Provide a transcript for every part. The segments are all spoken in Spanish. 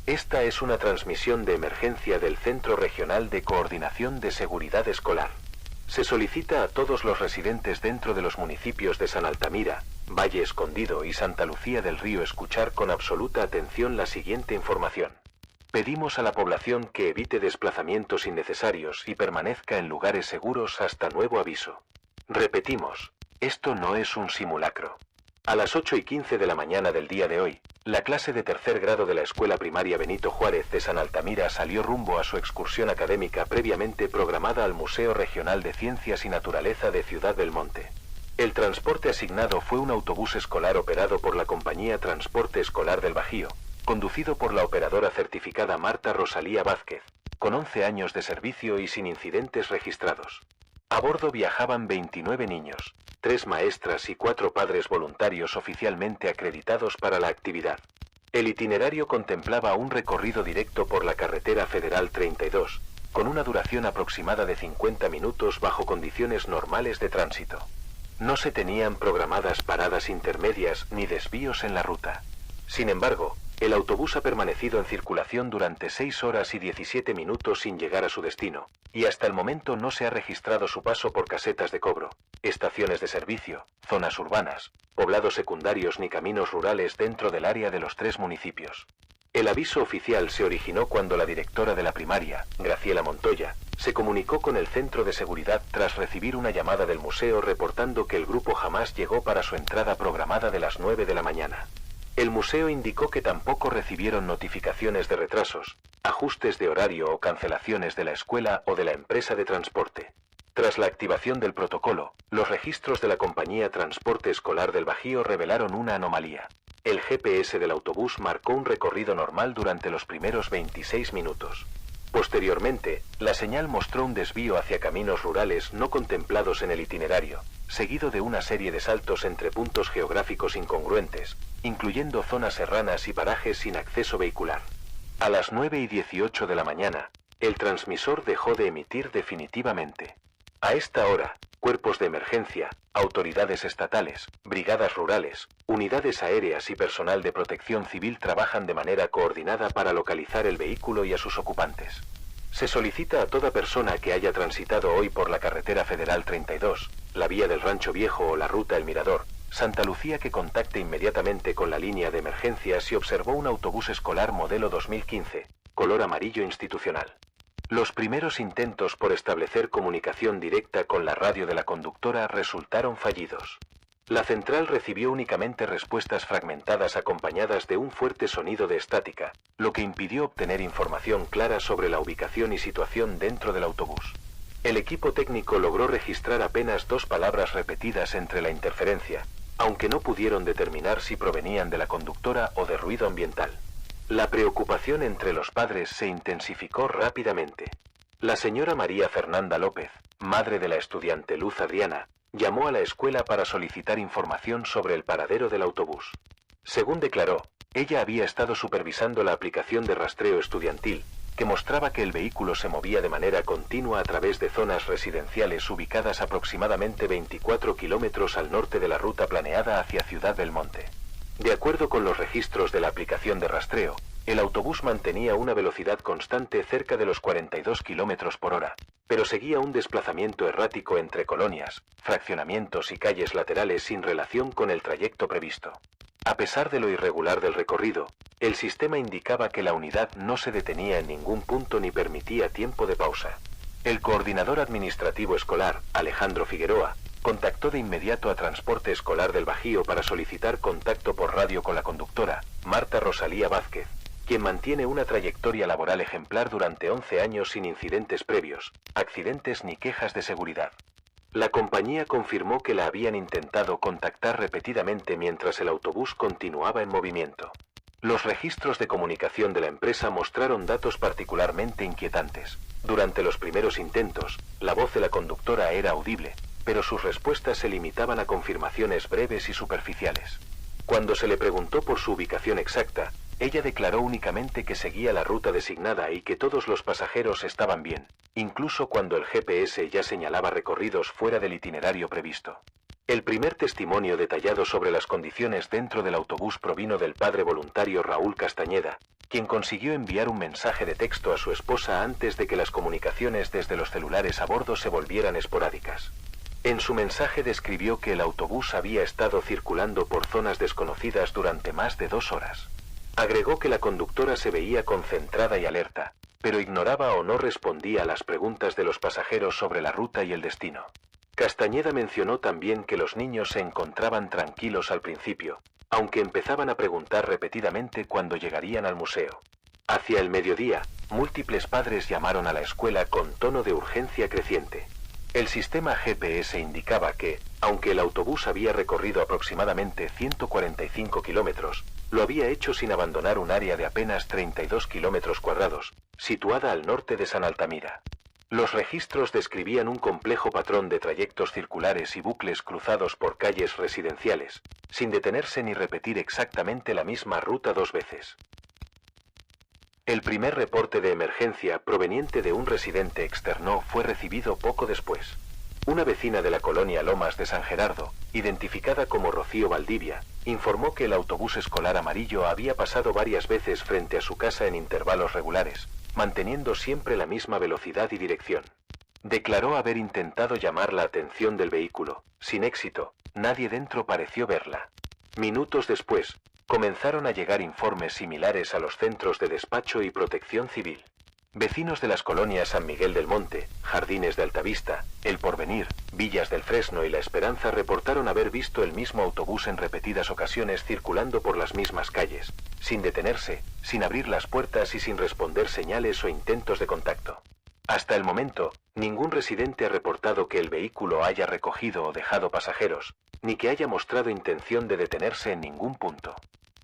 Esta es una transmisión de emergencia del Centro Regional de Coordinación de Seguridad Escolar. Se solicita a todos los residentes dentro de los municipios de San Altamira, Valle Escondido y Santa Lucía del Río escuchar con absoluta atención la siguiente información. Pedimos a la población que evite desplazamientos innecesarios y permanezca en lugares seguros hasta nuevo aviso. Repetimos, esto no es un simulacro. A las 8:15 de la mañana del día de hoy, la clase de tercer grado de la Escuela Primaria Benito Juárez de San Altamira salió rumbo a su excursión académica previamente programada al Museo Regional de Ciencias y Naturaleza de Ciudad del Monte. El transporte asignado fue un autobús escolar operado por la compañía Transporte Escolar del Bajío, conducido por la operadora certificada Marta Rosalía Vázquez, con 11 años de servicio y sin incidentes registrados. A bordo viajaban 29 niños, 3 maestras y 4 padres voluntarios oficialmente acreditados para la actividad. El itinerario contemplaba un recorrido directo por la carretera Federal 32, con una duración aproximada de 50 minutos bajo condiciones normales de tránsito. No se tenían programadas paradas intermedias ni desvíos en la ruta. Sin embargo, el autobús ha permanecido en circulación durante 6 horas y 17 minutos sin llegar a su destino, y hasta el momento no se ha registrado su paso por casetas de cobro, estaciones de servicio, zonas urbanas, poblados secundarios ni caminos rurales dentro del área de los 3 municipios. El aviso oficial se originó cuando la directora de la primaria, Graciela Montoya, se comunicó con el centro de seguridad tras recibir una llamada del museo reportando que el grupo jamás llegó para su entrada programada de las 9 de la mañana. El museo indicó que tampoco recibieron notificaciones de retrasos, ajustes de horario o cancelaciones de la escuela o de la empresa de transporte. Tras la activación del protocolo, los registros de la compañía Transporte Escolar del Bajío revelaron una anomalía. El GPS del autobús marcó un recorrido normal durante los primeros 26 minutos. Posteriormente, la señal mostró un desvío hacia caminos rurales no contemplados en el itinerario, seguido de una serie de saltos entre puntos geográficos incongruentes, incluyendo zonas serranas y parajes sin acceso vehicular. A las 9:18 de la mañana, el transmisor dejó de emitir definitivamente. A esta hora, cuerpos de emergencia, autoridades estatales, brigadas rurales, unidades aéreas y personal de protección civil trabajan de manera coordinada para localizar el vehículo y a sus ocupantes. Se solicita a toda persona que haya transitado hoy por la carretera Federal 32, la vía del Rancho Viejo o la ruta El Mirador, Santa Lucía que contacte inmediatamente con la línea de emergencia si observó un autobús escolar modelo 2015, color amarillo institucional. Los primeros intentos por establecer comunicación directa con la radio de la conductora resultaron fallidos. La central recibió únicamente respuestas fragmentadas acompañadas de un fuerte sonido de estática, lo que impidió obtener información clara sobre la ubicación y situación dentro del autobús. El equipo técnico logró registrar apenas 2 palabras repetidas entre la interferencia, aunque no pudieron determinar si provenían de la conductora o de ruido ambiental. La preocupación entre los padres se intensificó rápidamente. La señora María Fernanda López, madre de la estudiante Luz Adriana, llamó a la escuela para solicitar información sobre el paradero del autobús. Según declaró, ella había estado supervisando la aplicación de rastreo estudiantil, que mostraba que el vehículo se movía de manera continua a través de zonas residenciales ubicadas aproximadamente 24 kilómetros al norte de la ruta planeada hacia Ciudad del Monte. De acuerdo con los registros de la aplicación de rastreo, el autobús mantenía una velocidad constante cerca de los 42 kilómetros por hora, pero seguía un desplazamiento errático entre colonias, fraccionamientos y calles laterales sin relación con el trayecto previsto. A pesar de lo irregular del recorrido, el sistema indicaba que la unidad no se detenía en ningún punto ni permitía tiempo de pausa. El coordinador administrativo escolar, Alejandro Figueroa, contactó de inmediato a Transporte Escolar del Bajío para solicitar contacto por radio con la conductora, Marta Rosalía Vázquez, quien mantiene una trayectoria laboral ejemplar durante 11 años sin incidentes previos, accidentes ni quejas de seguridad. La compañía confirmó que la habían intentado contactar repetidamente mientras el autobús continuaba en movimiento. Los registros de comunicación de la empresa mostraron datos particularmente inquietantes. Durante los primeros intentos, la voz de la conductora era audible, pero sus respuestas se limitaban a confirmaciones breves y superficiales. Cuando se le preguntó por su ubicación exacta, ella declaró únicamente que seguía la ruta designada y que todos los pasajeros estaban bien, incluso cuando el GPS ya señalaba recorridos fuera del itinerario previsto. El primer testimonio detallado sobre las condiciones dentro del autobús provino del padre voluntario Raúl Castañeda, quien consiguió enviar un mensaje de texto a su esposa antes de que las comunicaciones desde los celulares a bordo se volvieran esporádicas. En su mensaje describió que el autobús había estado circulando por zonas desconocidas durante más de 2 horas. Agregó que la conductora se veía concentrada y alerta, pero ignoraba o no respondía a las preguntas de los pasajeros sobre la ruta y el destino. Castañeda mencionó también que los niños se encontraban tranquilos al principio, aunque empezaban a preguntar repetidamente cuándo llegarían al museo. Hacia el mediodía, múltiples padres llamaron a la escuela con tono de urgencia creciente. El sistema GPS indicaba que, aunque el autobús había recorrido aproximadamente 145 kilómetros, lo había hecho sin abandonar un área de apenas 32 kilómetros cuadrados, situada al norte de San Altamira. Los registros describían un complejo patrón de trayectos circulares y bucles cruzados por calles residenciales, sin detenerse ni repetir exactamente la misma ruta 2 veces. El primer reporte de emergencia proveniente de un residente externo fue recibido poco después. Una vecina de la colonia Lomas de San Gerardo, identificada como Rocío Valdivia, informó que el autobús escolar amarillo había pasado varias veces frente a su casa en intervalos regulares, manteniendo siempre la misma velocidad y dirección. Declaró haber intentado llamar la atención del vehículo. Sin éxito, nadie dentro pareció verla. Minutos después, comenzaron a llegar informes similares a los centros de despacho y protección civil. Vecinos de las colonias San Miguel del Monte, Jardines de Altavista, El Porvenir, Villas del Fresno y La Esperanza reportaron haber visto el mismo autobús en repetidas ocasiones circulando por las mismas calles, sin detenerse, sin abrir las puertas y sin responder señales o intentos de contacto. Hasta el momento, ningún residente ha reportado que el vehículo haya recogido o dejado pasajeros, ni que haya mostrado intención de detenerse en ningún punto.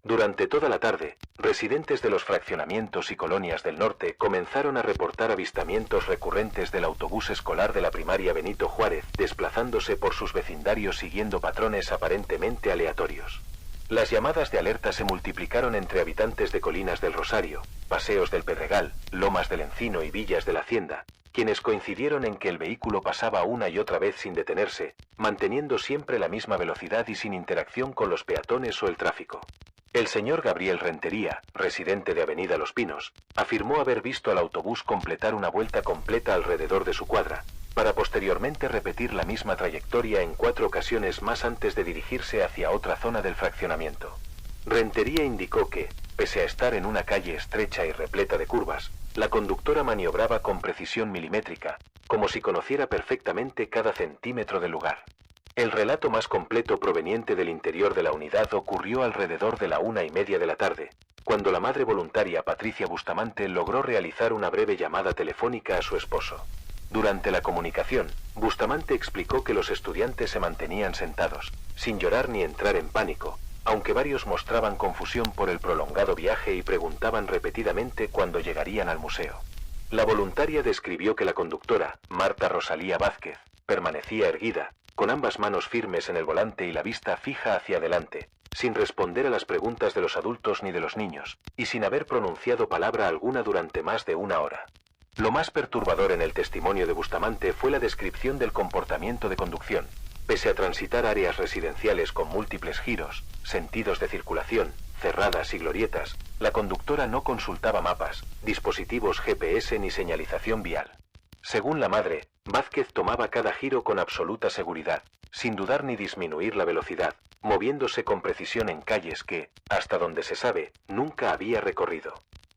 Durante toda la tarde, residentes de los fraccionamientos y colonias del norte comenzaron a reportar avistamientos recurrentes del autobús escolar de la primaria Benito Juárez, desplazándose por sus vecindarios siguiendo patrones aparentemente aleatorios. Las llamadas de alerta se multiplicaron entre habitantes de Colinas del Rosario, Paseos del Pedregal, Lomas del Encino y Villas de la Hacienda, quienes coincidieron en que el vehículo pasaba una y otra vez sin detenerse, manteniendo siempre la misma velocidad y sin interacción con los peatones o el tráfico. El señor Gabriel Rentería, residente de Avenida Los Pinos, afirmó haber visto al autobús completar una vuelta completa alrededor de su cuadra, para posteriormente repetir la misma trayectoria en 4 ocasiones más antes de dirigirse hacia otra zona del fraccionamiento. Rentería indicó que, pese a estar en una calle estrecha y repleta de curvas, la conductora maniobraba con precisión milimétrica, como si conociera perfectamente cada centímetro del lugar. El relato más completo proveniente del interior de la unidad ocurrió alrededor de la 1:30 de la tarde, cuando la madre voluntaria Patricia Bustamante logró realizar una breve llamada telefónica a su esposo. Durante la comunicación, Bustamante explicó que los estudiantes se mantenían sentados, sin llorar ni entrar en pánico, aunque varios mostraban confusión por el prolongado viaje y preguntaban repetidamente cuándo llegarían al museo. La voluntaria describió que la conductora, Marta Rosalía Vázquez, permanecía erguida, con ambas manos firmes en el volante y la vista fija hacia adelante, sin responder a las preguntas de los adultos ni de los niños, y sin haber pronunciado palabra alguna durante más de 1 hora. Lo más perturbador en el testimonio de Bustamante fue la descripción del comportamiento de conducción. Pese a transitar áreas residenciales con múltiples giros, sentidos de circulación, cerradas y glorietas, la conductora no consultaba mapas, dispositivos GPS ni señalización vial. Según la madre, Vázquez tomaba cada giro con absoluta seguridad, sin dudar ni disminuir la velocidad, moviéndose con precisión en calles que, hasta donde se sabe, nunca había recorrido.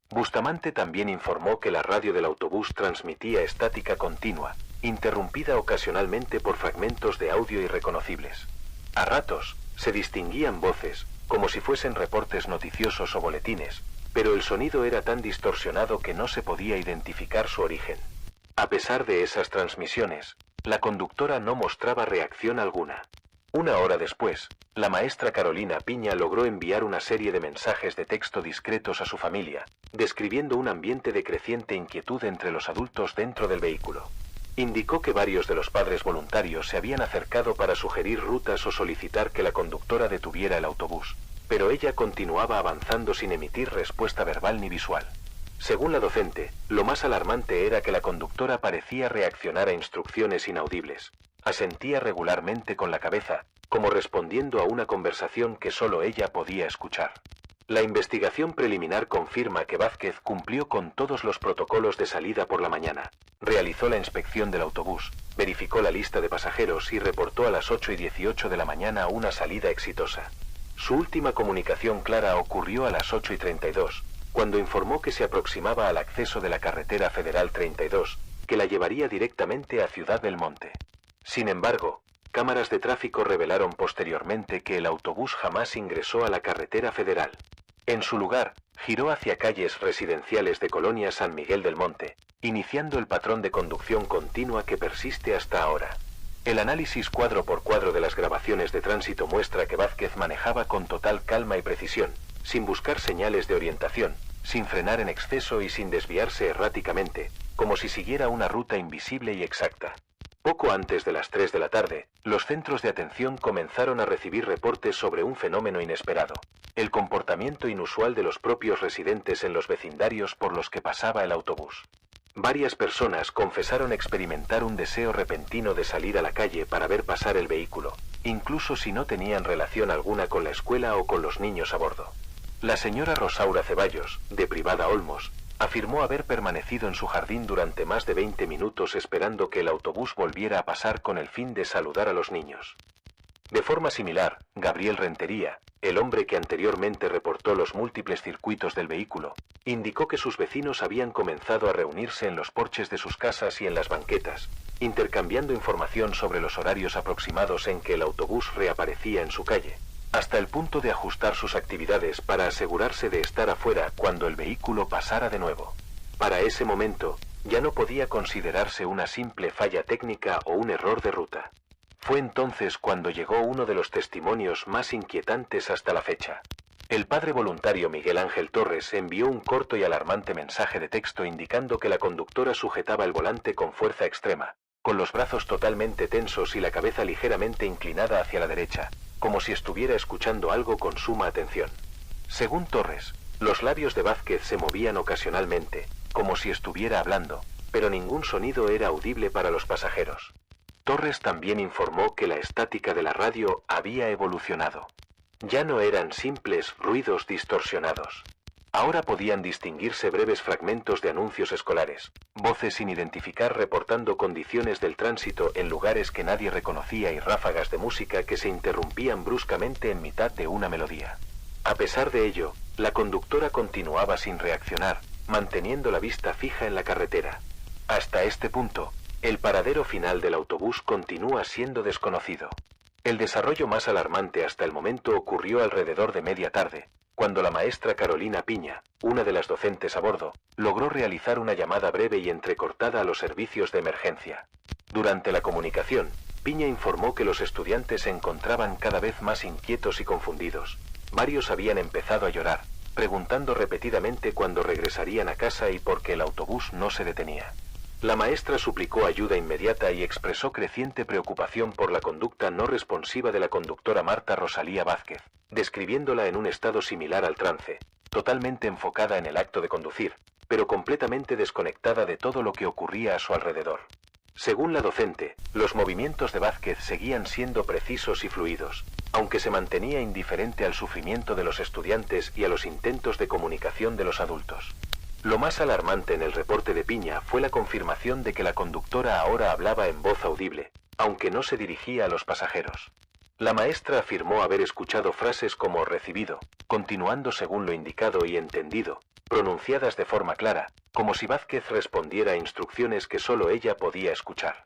Bustamante también informó que la radio del autobús transmitía estática continua, interrumpida ocasionalmente por fragmentos de audio irreconocibles. A ratos, se distinguían voces, como si fuesen reportes noticiosos o boletines, pero el sonido era tan distorsionado que no se podía identificar su origen. A pesar de esas transmisiones, la conductora no mostraba reacción alguna. 1 hora después, la maestra Carolina Piña logró enviar una serie de mensajes de texto discretos a su familia, describiendo un ambiente de creciente inquietud entre los adultos dentro del vehículo. Indicó que varios de los padres voluntarios se habían acercado para sugerir rutas o solicitar que la conductora detuviera el autobús, pero ella continuaba avanzando sin emitir respuesta verbal ni visual. Según la docente, lo más alarmante era que la conductora parecía reaccionar a instrucciones inaudibles. Asentía regularmente con la cabeza, como respondiendo a una conversación que solo ella podía escuchar. La investigación preliminar confirma que Vázquez cumplió con todos los protocolos de salida por la mañana. Realizó la inspección del autobús, verificó la lista de pasajeros y reportó a las 8:18 de la mañana una salida exitosa. Su última comunicación clara ocurrió a las 8:32, cuando informó que se aproximaba al acceso de la carretera Federal 32, que la llevaría directamente a Ciudad del Monte. Sin embargo, cámaras de tráfico revelaron posteriormente que el autobús jamás ingresó a la carretera federal. En su lugar, giró hacia calles residenciales de Colonia San Miguel del Monte, iniciando el patrón de conducción continua que persiste hasta ahora. El análisis cuadro por cuadro de las grabaciones de tránsito muestra que Vázquez manejaba con total calma y precisión, sin buscar señales de orientación, sin frenar en exceso y sin desviarse erráticamente, como si siguiera una ruta invisible y exacta. Poco antes de las 3 de la tarde, los centros de atención comenzaron a recibir reportes sobre un fenómeno inesperado: el comportamiento inusual de los propios residentes en los vecindarios por los que pasaba el autobús. Varias personas confesaron experimentar un deseo repentino de salir a la calle para ver pasar el vehículo, incluso si no tenían relación alguna con la escuela o con los niños a bordo. La señora Rosaura Ceballos, de Privada Olmos, afirmó haber permanecido en su jardín durante más de 20 minutos esperando que el autobús volviera a pasar con el fin de saludar a los niños. De forma similar, Gabriel Rentería, el hombre que anteriormente reportó los múltiples circuitos del vehículo, indicó que sus vecinos habían comenzado a reunirse en los porches de sus casas y en las banquetas, intercambiando información sobre los horarios aproximados en que el autobús reaparecía en su calle, hasta el punto de ajustar sus actividades para asegurarse de estar afuera cuando el vehículo pasara de nuevo. Para ese momento, ya no podía considerarse una simple falla técnica o un error de ruta. Fue entonces cuando llegó uno de los testimonios más inquietantes hasta la fecha. El padre voluntario Miguel Ángel Torres envió un corto y alarmante mensaje de texto indicando que la conductora sujetaba el volante con fuerza extrema, con los brazos totalmente tensos y la cabeza ligeramente inclinada hacia la derecha, como si estuviera escuchando algo con suma atención. Según Torres, los labios de Vázquez se movían ocasionalmente, como si estuviera hablando, pero ningún sonido era audible para los pasajeros. Torres también informó que la estática de la radio había evolucionado. Ya no eran simples ruidos distorsionados. Ahora podían distinguirse breves fragmentos de anuncios escolares, voces sin identificar reportando condiciones del tránsito en lugares que nadie reconocía y ráfagas de música que se interrumpían bruscamente en mitad de una melodía. A pesar de ello, la conductora continuaba sin reaccionar, manteniendo la vista fija en la carretera. Hasta este punto, el paradero final del autobús continúa siendo desconocido. El desarrollo más alarmante hasta el momento ocurrió alrededor de media tarde, cuando la maestra Carolina Piña, una de las docentes a bordo, logró realizar una llamada breve y entrecortada a los servicios de emergencia. Durante la comunicación, Piña informó que los estudiantes se encontraban cada vez más inquietos y confundidos. Varios habían empezado a llorar, preguntando repetidamente cuándo regresarían a casa y por qué el autobús no se detenía. La maestra suplicó ayuda inmediata y expresó creciente preocupación por la conducta no responsiva de la conductora Marta Rosalía Vázquez, describiéndola en un estado similar al trance, totalmente enfocada en el acto de conducir, pero completamente desconectada de todo lo que ocurría a su alrededor. Según la docente, los movimientos de Vázquez seguían siendo precisos y fluidos, aunque se mantenía indiferente al sufrimiento de los estudiantes y a los intentos de comunicación de los adultos. Lo más alarmante en el reporte de Piña fue la confirmación de que la conductora ahora hablaba en voz audible, aunque no se dirigía a los pasajeros. La maestra afirmó haber escuchado frases como recibido, continuando según lo indicado y entendido, pronunciadas de forma clara, como si Vázquez respondiera a instrucciones que solo ella podía escuchar.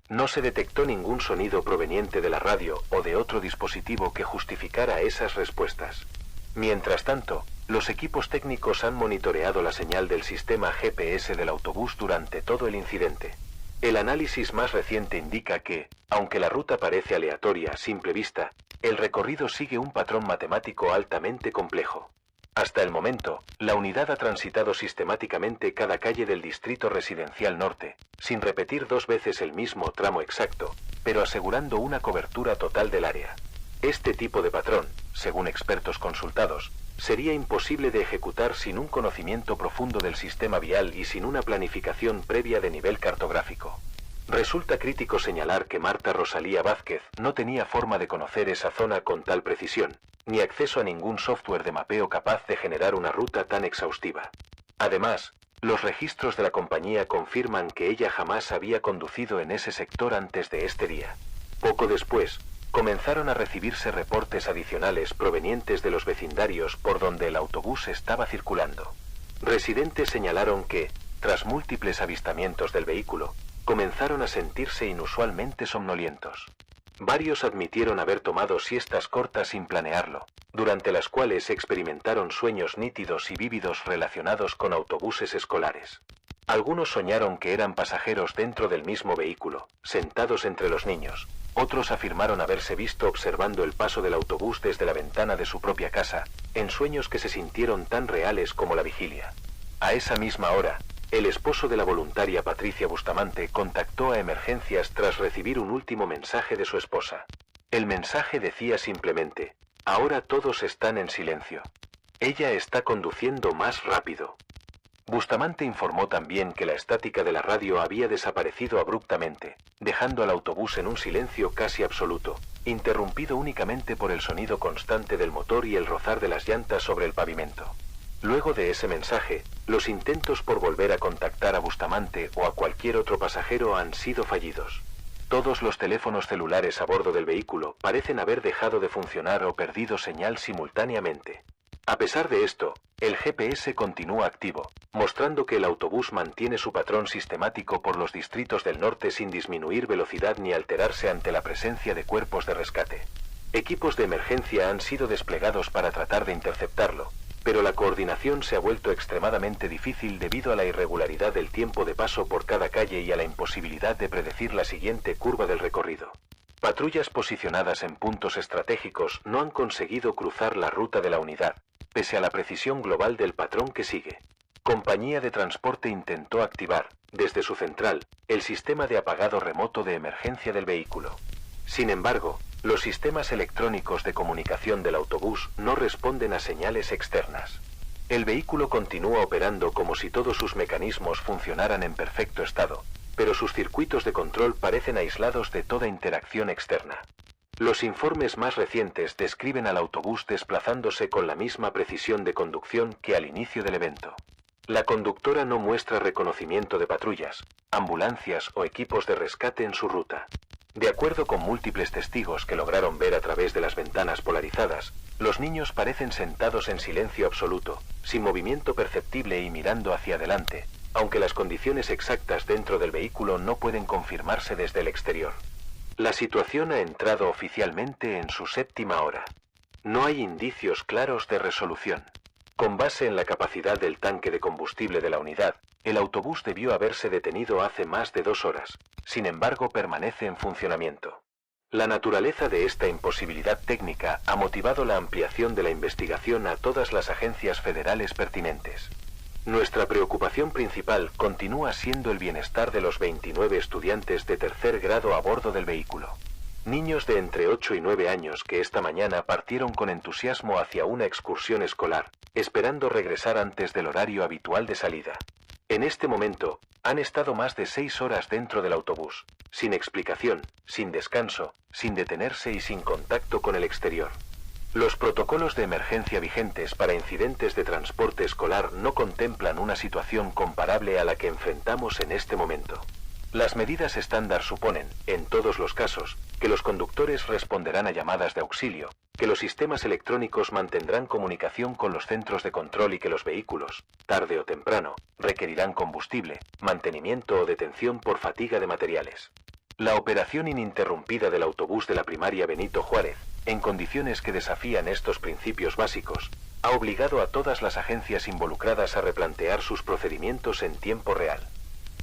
No se detectó ningún sonido proveniente de la radio o de otro dispositivo que justificara esas respuestas. Mientras tanto, los equipos técnicos han monitoreado la señal del sistema GPS del autobús durante todo el incidente. El análisis más reciente indica que, aunque la ruta parece aleatoria a simple vista, el recorrido sigue un patrón matemático altamente complejo. Hasta el momento, la unidad ha transitado sistemáticamente cada calle del distrito residencial norte, sin repetir 2 veces el mismo tramo exacto, pero asegurando una cobertura total del área. Este tipo de patrón, según expertos consultados, sería imposible de ejecutar sin un conocimiento profundo del sistema vial y sin una planificación previa de nivel cartográfico. Resulta crítico señalar que Marta Rosalía Vázquez no tenía forma de conocer esa zona con tal precisión, ni acceso a ningún software de mapeo capaz de generar una ruta tan exhaustiva. Además, los registros de la compañía confirman que ella jamás había conducido en ese sector antes de este día. Poco después, comenzaron a recibirse reportes adicionales provenientes de los vecindarios por donde el autobús estaba circulando. Residentes señalaron que, tras múltiples avistamientos del vehículo, comenzaron a sentirse inusualmente somnolientos. Varios admitieron haber tomado siestas cortas sin planearlo, durante las cuales experimentaron sueños nítidos y vívidos relacionados con autobuses escolares. Algunos soñaron que eran pasajeros dentro del mismo vehículo, sentados entre los niños. Otros afirmaron haberse visto observando el paso del autobús desde la ventana de su propia casa, en sueños que se sintieron tan reales como la vigilia. A esa misma hora, el esposo de la voluntaria Patricia Bustamante contactó a emergencias tras recibir un último mensaje de su esposa. El mensaje decía simplemente: ahora todos están en silencio. Ella está conduciendo más rápido. Bustamante informó también que la estática de la radio había desaparecido abruptamente, dejando al autobús en un silencio casi absoluto, interrumpido únicamente por el sonido constante del motor y el rozar de las llantas sobre el pavimento. Luego de ese mensaje, los intentos por volver a contactar a Bustamante o a cualquier otro pasajero han sido fallidos. Todos los teléfonos celulares a bordo del vehículo parecen haber dejado de funcionar o perdido señal simultáneamente. A pesar de esto, el GPS continúa activo, mostrando que el autobús mantiene su patrón sistemático por los distritos del norte sin disminuir velocidad ni alterarse ante la presencia de cuerpos de rescate. Equipos de emergencia han sido desplegados para tratar de interceptarlo, pero la coordinación se ha vuelto extremadamente difícil debido a la irregularidad del tiempo de paso por cada calle y a la imposibilidad de predecir la siguiente curva del recorrido. Patrullas posicionadas en puntos estratégicos no han conseguido cruzar la ruta de la unidad, pese a la precisión global del patrón que sigue. Compañía de Transporte intentó activar, desde su central, el sistema de apagado remoto de emergencia del vehículo. Sin embargo, los sistemas electrónicos de comunicación del autobús no responden a señales externas. El vehículo continúa operando como si todos sus mecanismos funcionaran en perfecto estado, pero sus circuitos de control parecen aislados de toda interacción externa. Los informes más recientes describen al autobús desplazándose con la misma precisión de conducción que al inicio del evento. La conductora no muestra reconocimiento de patrullas, ambulancias o equipos de rescate en su ruta. De acuerdo con múltiples testigos que lograron ver a través de las ventanas polarizadas, los niños parecen sentados en silencio absoluto, sin movimiento perceptible y mirando hacia adelante, aunque las condiciones exactas dentro del vehículo no pueden confirmarse desde el exterior. La situación ha entrado oficialmente en su 7ª hora. No hay indicios claros de resolución. Con base en la capacidad del tanque de combustible de la unidad, el autobús debió haberse detenido hace más de 2 horas, sin embargo permanece en funcionamiento. La naturaleza de esta imposibilidad técnica ha motivado la ampliación de la investigación a todas las agencias federales pertinentes. Nuestra preocupación principal continúa siendo el bienestar de los 29 estudiantes de 3er grado a bordo del vehículo. Niños de entre 8 y 9 años que esta mañana partieron con entusiasmo hacia una excursión escolar, esperando regresar antes del horario habitual de salida. En este momento, han estado más de 6 horas dentro del autobús, sin explicación, sin descanso, sin detenerse y sin contacto con el exterior. Los protocolos de emergencia vigentes para incidentes de transporte escolar no contemplan una situación comparable a la que enfrentamos en este momento. Las medidas estándar suponen, en todos los casos, que los conductores responderán a llamadas de auxilio, que los sistemas electrónicos mantendrán comunicación con los centros de control y que los vehículos, tarde o temprano, requerirán combustible, mantenimiento o detención por fatiga de materiales. La operación ininterrumpida del autobús de la primaria Benito Juárez, en condiciones que desafían estos principios básicos, ha obligado a todas las agencias involucradas a replantear sus procedimientos en tiempo real.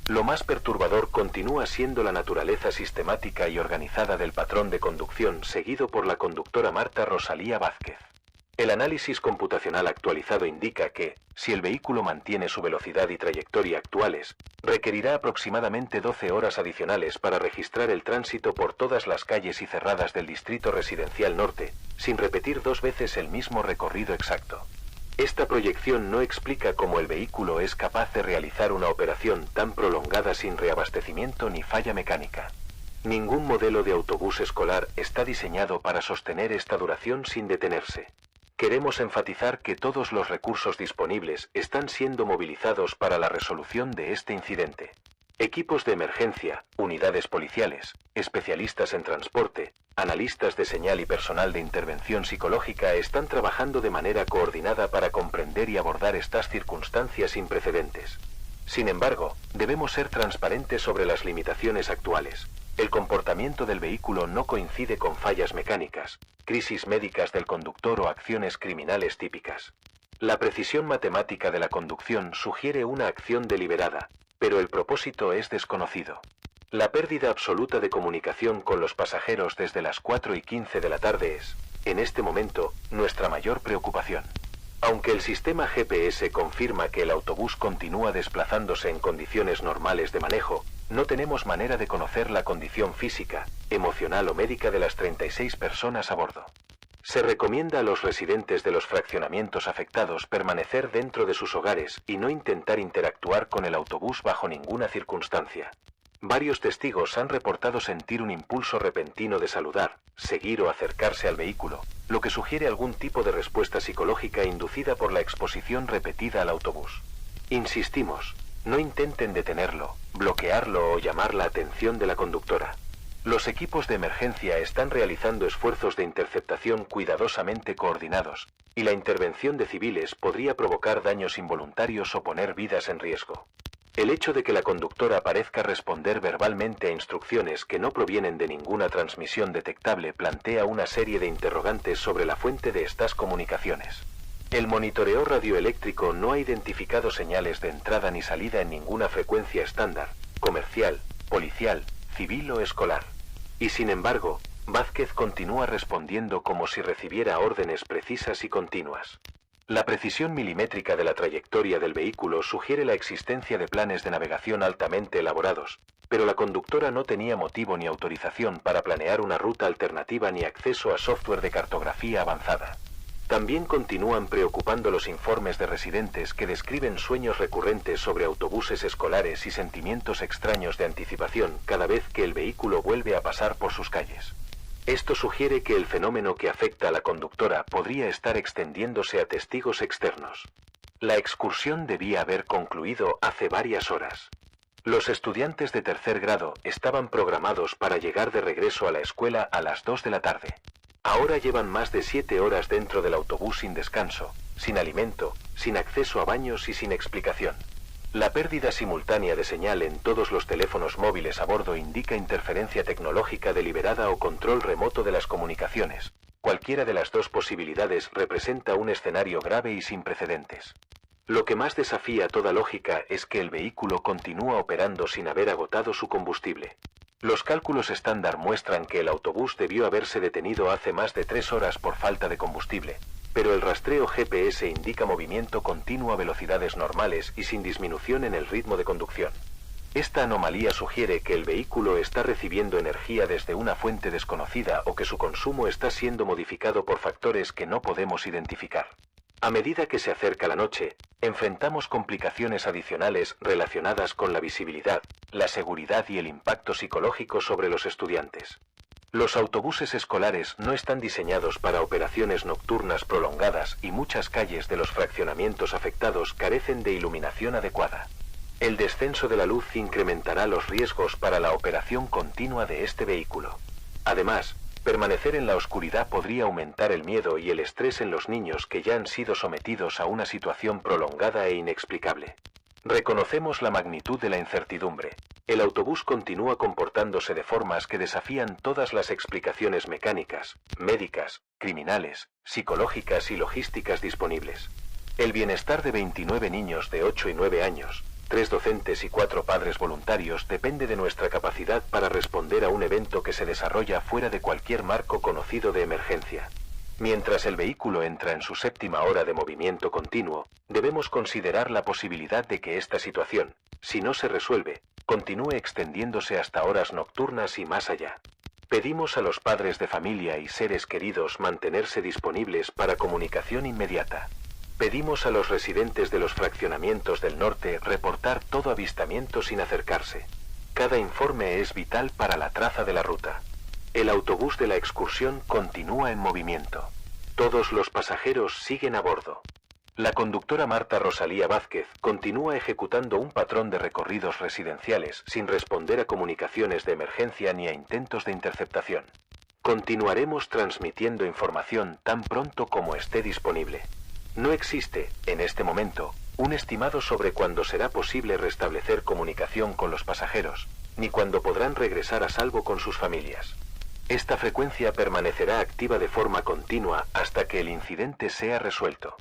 Lo más perturbador continúa siendo la naturaleza sistemática y organizada del patrón de conducción seguido por la conductora Marta Rosalía Vázquez. El análisis computacional actualizado indica que, si el vehículo mantiene su velocidad y trayectoria actuales, requerirá aproximadamente 12 horas adicionales para registrar el tránsito por todas las calles y cerradas del Distrito Residencial Norte, sin repetir 2 veces el mismo recorrido exacto. Esta proyección no explica cómo el vehículo es capaz de realizar una operación tan prolongada sin reabastecimiento ni falla mecánica. Ningún modelo de autobús escolar está diseñado para sostener esta duración sin detenerse. Queremos enfatizar que todos los recursos disponibles están siendo movilizados para la resolución de este incidente. Equipos de emergencia, unidades policiales, especialistas en transporte, analistas de señal y personal de intervención psicológica están trabajando de manera coordinada para comprender y abordar estas circunstancias sin precedentes. Sin embargo, debemos ser transparentes sobre las limitaciones actuales. El comportamiento del vehículo no coincide con fallas mecánicas, crisis médicas del conductor o acciones criminales típicas. La precisión matemática de la conducción sugiere una acción deliberada, pero el propósito es desconocido. La pérdida absoluta de comunicación con los pasajeros desde las 4:15 de la tarde es, en este momento, nuestra mayor preocupación. Aunque el sistema GPS confirma que el autobús continúa desplazándose en condiciones normales de manejo, no tenemos manera de conocer la condición física, emocional o médica de las 36 personas a bordo. Se recomienda a los residentes de los fraccionamientos afectados permanecer dentro de sus hogares y no intentar interactuar con el autobús bajo ninguna circunstancia. Varios testigos han reportado sentir un impulso repentino de saludar, seguir o acercarse al vehículo, lo que sugiere algún tipo de respuesta psicológica inducida por la exposición repetida al autobús. Insistimos, no intenten detenerlo, bloquearlo o llamar la atención de la conductora. Los equipos de emergencia están realizando esfuerzos de interceptación cuidadosamente coordinados, y la intervención de civiles podría provocar daños involuntarios o poner vidas en riesgo. El hecho de que la conductora parezca responder verbalmente a instrucciones que no provienen de ninguna transmisión detectable plantea una serie de interrogantes sobre la fuente de estas comunicaciones. El monitoreo radioeléctrico no ha identificado señales de entrada ni salida en ninguna frecuencia estándar, comercial, policial, civil o escolar. Y sin embargo, Vázquez continúa respondiendo como si recibiera órdenes precisas y continuas. La precisión milimétrica de la trayectoria del vehículo sugiere la existencia de planes de navegación altamente elaborados, pero la conductora no tenía motivo ni autorización para planear una ruta alternativa ni acceso a software de cartografía avanzada. También continúan preocupando los informes de residentes que describen sueños recurrentes sobre autobuses escolares y sentimientos extraños de anticipación cada vez que el vehículo vuelve a pasar por sus calles. Esto sugiere que el fenómeno que afecta a la conductora podría estar extendiéndose a testigos externos. La excursión debía haber concluido hace varias horas. Los estudiantes de tercer grado estaban programados para llegar de regreso a la escuela a las 2 de la tarde. Ahora llevan más de 7 horas dentro del autobús sin descanso, sin alimento, sin acceso a baños y sin explicación. La pérdida simultánea de señal en todos los teléfonos móviles a bordo indica interferencia tecnológica deliberada o control remoto de las comunicaciones. Cualquiera de las dos posibilidades representa un escenario grave y sin precedentes. Lo que más desafía toda lógica es que el vehículo continúa operando sin haber agotado su combustible. Los cálculos estándar muestran que el autobús debió haberse detenido hace más de 3 horas por falta de combustible, pero el rastreo GPS indica movimiento continuo a velocidades normales y sin disminución en el ritmo de conducción. Esta anomalía sugiere que el vehículo está recibiendo energía desde una fuente desconocida o que su consumo está siendo modificado por factores que no podemos identificar. A medida que se acerca la noche, enfrentamos complicaciones adicionales relacionadas con la visibilidad, la seguridad y el impacto psicológico sobre los estudiantes. Los autobuses escolares no están diseñados para operaciones nocturnas prolongadas y muchas calles de los fraccionamientos afectados carecen de iluminación adecuada. El descenso de la luz incrementará los riesgos para la operación continua de este vehículo. Además, permanecer en la oscuridad podría aumentar el miedo y el estrés en los niños que ya han sido sometidos a una situación prolongada e inexplicable. Reconocemos la magnitud de la incertidumbre. El autobús continúa comportándose de formas que desafían todas las explicaciones mecánicas, médicas, criminales, psicológicas y logísticas disponibles. El bienestar de 29 niños de 8 y 9 años, 3 docentes y 4 padres voluntarios depende de nuestra capacidad para responder a un evento que se desarrolla fuera de cualquier marco conocido de emergencia. Mientras el vehículo entra en su 7ª hora de movimiento continuo, debemos considerar la posibilidad de que esta situación, si no se resuelve, continúe extendiéndose hasta horas nocturnas y más allá. Pedimos a los padres de familia y seres queridos mantenerse disponibles para comunicación inmediata. Pedimos a los residentes de los fraccionamientos del norte reportar todo avistamiento sin acercarse. Cada informe es vital para la traza de la ruta. El autobús de la excursión continúa en movimiento. Todos los pasajeros siguen a bordo. La conductora Marta Rosalía Vázquez continúa ejecutando un patrón de recorridos residenciales sin responder a comunicaciones de emergencia ni a intentos de interceptación. Continuaremos transmitiendo información tan pronto como esté disponible. No existe, en este momento, un estimado sobre cuándo será posible restablecer comunicación con los pasajeros, ni cuándo podrán regresar a salvo con sus familias. Esta frecuencia permanecerá activa de forma continua hasta que el incidente sea resuelto.